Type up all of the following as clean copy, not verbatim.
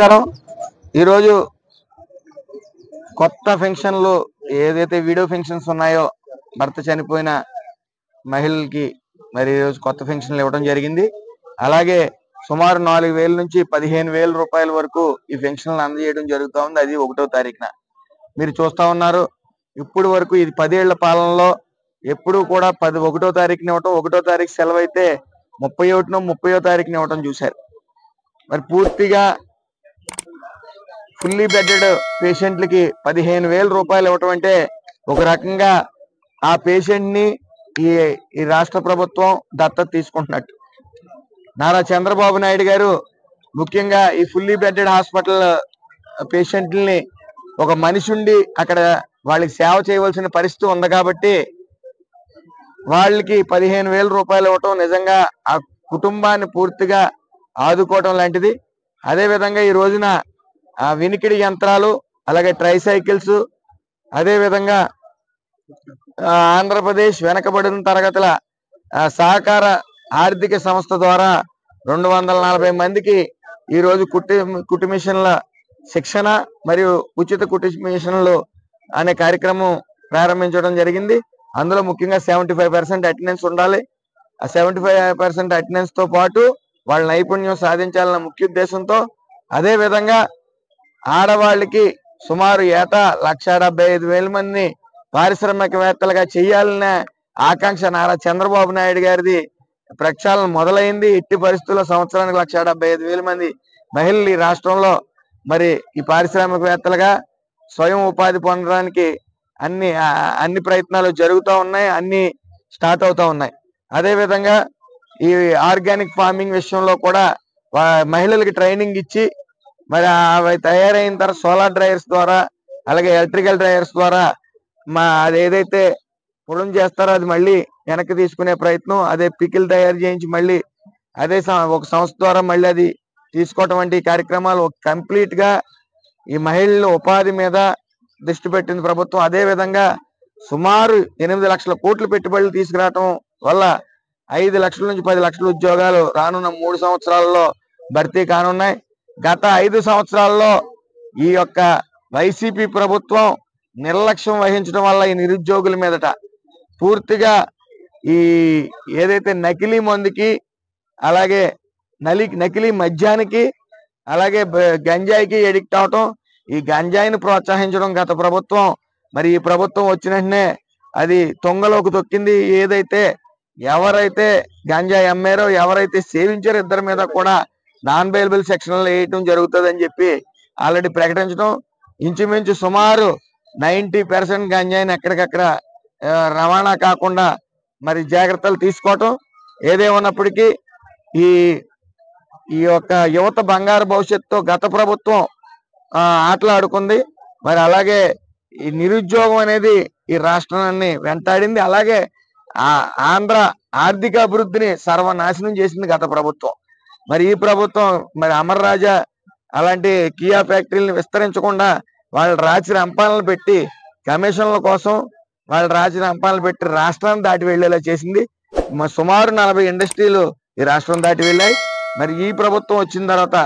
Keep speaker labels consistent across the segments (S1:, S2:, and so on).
S1: నమస్కారం. ఈరోజు కొత్త ఫంక్షన్లు ఏదైతే వీడియో ఫంక్షన్స్ ఉన్నాయో భర్త చనిపోయిన మహిళలకి మరి ఈరోజు కొత్త ఫంక్షన్లు ఇవ్వడం జరిగింది. అలాగే సుమారు 4,000 నుంచి 15,000 రూపాయల వరకు ఈ ఫంక్షన్లు అందజేయడం జరుగుతూ ఉంది. అది 1వ తారీఖున మీరు చూస్తా ఉన్నారు. ఇప్పుడు వరకు ఇది 10 ఏళ్ల పాలనలో ఎప్పుడు కూడా 1వ తారీఖున ఇవ్వటం, 1వ తారీఖు సెలవు అయితే 31నో 30వ తారీఖున ఇవ్వటం చూశారు. మరి పూర్తిగా ఫుల్లీ బెడెడ్ పేషెంట్లకి 15,000 రూపాయలు ఇవ్వటం అంటే ఒక రకంగా ఆ పేషెంట్ ని ఈ రాష్ట్ర ప్రభుత్వం దత్తత తీసుకుంటున్నట్టు. నారా చంద్రబాబు నాయుడు గారు ముఖ్యంగా ఈ ఫుల్లీ బెడెడ్ హాస్పిటల్ పేషెంట్లని ఒక మనిషి ఉండి అక్కడ వాళ్ళకి సేవ చేయవలసిన పరిస్థితి ఉంది కాబట్టి వాళ్ళకి 15,000 రూపాయలు ఇవ్వటం నిజంగా ఆ కుటుంబాన్ని పూర్తిగా ఆదుకోవటం లాంటిది. అదే విధంగా ఈ రోజున వినికిడి యంత్రాలు, అలాగే ట్రైసైకిల్స్, అదే విధంగా ఆంధ్రప్రదేశ్ వెనకబడిన తరగతుల సహకార ఆర్థిక సంస్థ ద్వారా 240 మందికి ఈ రోజు కుట్టు మిషన్ల శిక్షణ మరియు ఉచిత కుట్టు మిషన్లు అనే కార్యక్రమం ప్రారంభించడం జరిగింది. అందులో ముఖ్యంగా 75% అటెండెన్స్ ఉండాలి. ఆ 75% అటెండెన్స్ తో పాటు వాళ్ళ నైపుణ్యం సాధించాలన్న ముఖ్య ఉద్దేశంతో, అదే విధంగా ఆడవాళ్ళకి సుమారు ఏటా 1,75,000 మందిని పారిశ్రామికవేత్తలుగా చేయాలన్న ఆకాంక్ష నారా చంద్రబాబు నాయుడు గారిది ప్రక్షాళన మొదలైంది. ఎట్టి పరిస్థితుల్లో సంవత్సరానికి 1,75,000 మంది మహిళలు ఈ రాష్ట్రంలో మరి ఈ పారిశ్రామికవేత్తలుగా స్వయం ఉపాధి పొందడానికి అన్ని ప్రయత్నాలు జరుగుతూ ఉన్నాయి, అన్ని స్టార్ట్ అవుతా ఉన్నాయి. అదే విధంగా ఈ ఆర్గానిక్ ఫార్మింగ్ విషయంలో కూడా మహిళలకి ట్రైనింగ్ ఇచ్చి మరి అవి తయారైన తర్వాత సోలార్ డ్రైయర్స్ ద్వారా, అలాగే ఎలక్ట్రికల్ డ్రైయర్స్ ద్వారా అది ఏదైతే పొలం చేస్తారో అది మళ్ళీ వెనక్కి తీసుకునే ప్రయత్నం, అదే పికిల్ తయారు చేయించి మళ్ళీ అదే ఒక సంస్థ ద్వారా మళ్ళీ అది తీసుకోవటం వంటి కార్యక్రమాలు కంప్లీట్ గా ఈ మహిళల ఉపాధి మీద దృష్టి పెట్టింది ప్రభుత్వం. అదే విధంగా సుమారు 8 లక్షల కోట్ల పెట్టుబడులు తీసుకురావటం వల్ల 5 లక్షల నుంచి 10 లక్షల ఉద్యోగాలు రానున్న 3 సంవత్సరాల్లో భర్తీ కానున్నాయి. గత 5 సంవత్సరాల్లో ఈ యొక్క వైసీపీ ప్రభుత్వం నిర్లక్ష్యం వహించడం వల్ల ఈ నిరుద్యోగుల మీదట పూర్తిగా ఈ ఏదైతే నకిలీ మందుకి, అలాగే నకిలీ మద్యానికి, అలాగే గంజాయికి ఎడిక్ట్ అవటం, ఈ గంజాయిని ప్రోత్సహించడం గత ప్రభుత్వం. మరి ఈ ప్రభుత్వం వచ్చిన వెంటనే అది తొంగలోకి తొక్కింది. ఏదైతే ఎవరైతే గంజాయి అమ్మారో, ఎవరైతే సేవించారో ఇద్దరి మీద కూడా నాన్ బెయిలబుల్ సెక్షన్లు వేయటం జరుగుతుంది అని చెప్పి ఆల్రెడీ ప్రకటించడం. ఇంచుమించు సుమారు 90% గంజాయిని ఎక్కడికక్కడ రవాణా కాకుండా మరి జాగ్రత్తలు తీసుకోవటం. ఏదేమన్నప్పటికీ ఈ యొక్క యువత బంగారు భవిష్యత్తుతో గత ప్రభుత్వం ఆటలాడుకుంది. మరి అలాగే ఈ నిరుద్యోగం అనేది ఈ రాష్ట్రాన్ని వెంటాడింది. అలాగే ఆంధ్ర ఆర్థిక అభివృద్ధిని సర్వనాశనం చేసింది గత ప్రభుత్వం. మరి ఈ ప్రభుత్వం మరి అమర్ రాజా అలాంటి కియా ఫ్యాక్టరీలను విస్తరించకుండా వాళ్ళ రాచి రంపాలను పెట్టి కమిషన్ల కోసం వాళ్ళ రాచి రంపాలను పెట్టి రాష్ట్రాన్ని దాటి వెళ్లేలా చేసింది. సుమారు 40 ఇండస్ట్రీలు ఈ రాష్ట్రం దాటి వెళ్ళాయి. మరి ఈ ప్రభుత్వం వచ్చిన తర్వాత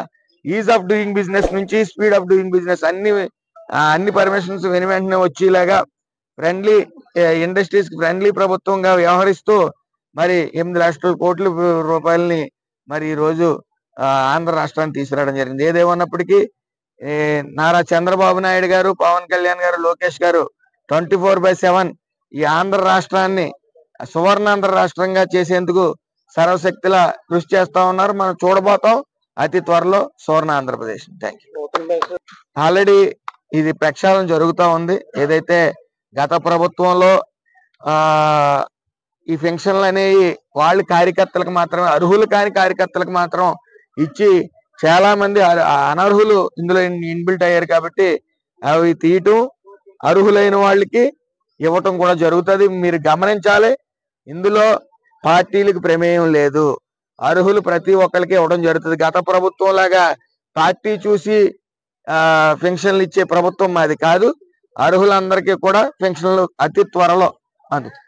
S1: ఈజ్ ఆఫ్ డూయింగ్ బిజినెస్ నుంచి స్పీడ్ ఆఫ్ డూయింగ్ బిజినెస్ అన్ని పర్మిషన్స్ వెంటనే వచ్చేలాగా ఫ్రెండ్లీ ఇండస్ట్రీస్ కి ఫ్రెండ్లీ ప్రభుత్వంగా వ్యవహరిస్తూ మరి 8 లక్షల కోట్ల రూపాయలని మరి ఈ రోజు ఆంధ్ర రాష్ట్రాన్ని తీసుకురావడం జరిగింది. ఏదేమన్నప్పటికీ నారా చంద్రబాబు నాయుడు గారు, పవన్ కళ్యాణ్ గారు, లోకేష్ గారు 24/7 ఈ ఆంధ్ర రాష్ట్రాన్ని సువర్ణాంధ్ర రాష్ట్రంగా చేసేందుకు సర్వశక్తిలా కృషి చేస్తా ఉన్నారు. మనం చూడబోతాం అతి త్వరలో సువర్ణ ఆంధ్రప్రదేశ్. Thank you. ఆల్రెడీ ఇది ప్రక్షాళన జరుగుతూ ఉంది. ఏదైతే గత ప్రభుత్వంలో ఈ పెన్షన్లు అనేవి వాళ్ళ కార్యకర్తలకు మాత్రమే, అర్హులు కాని కార్యకర్తలకు మాత్రం ఇచ్చి చాలా మంది అనర్హులు ఇందులో ఇన్బిల్ట్ అయ్యారు కాబట్టి అవి తీయటం, అర్హులైన వాళ్ళకి ఇవ్వటం కూడా జరుగుతుంది. మీరు గమనించాలి, ఇందులో పార్టీలకు ప్రమేయం లేదు. అర్హులు ప్రతి ఒక్కరికి ఇవ్వడం జరుగుతుంది. గత ప్రభుత్వం లాగా పార్టీ చూసి పెన్షన్లు ఇచ్చే ప్రభుత్వం మాది కాదు. అర్హులందరికీ కూడా పెన్షన్లు అతి త్వరలో అందుతాయి.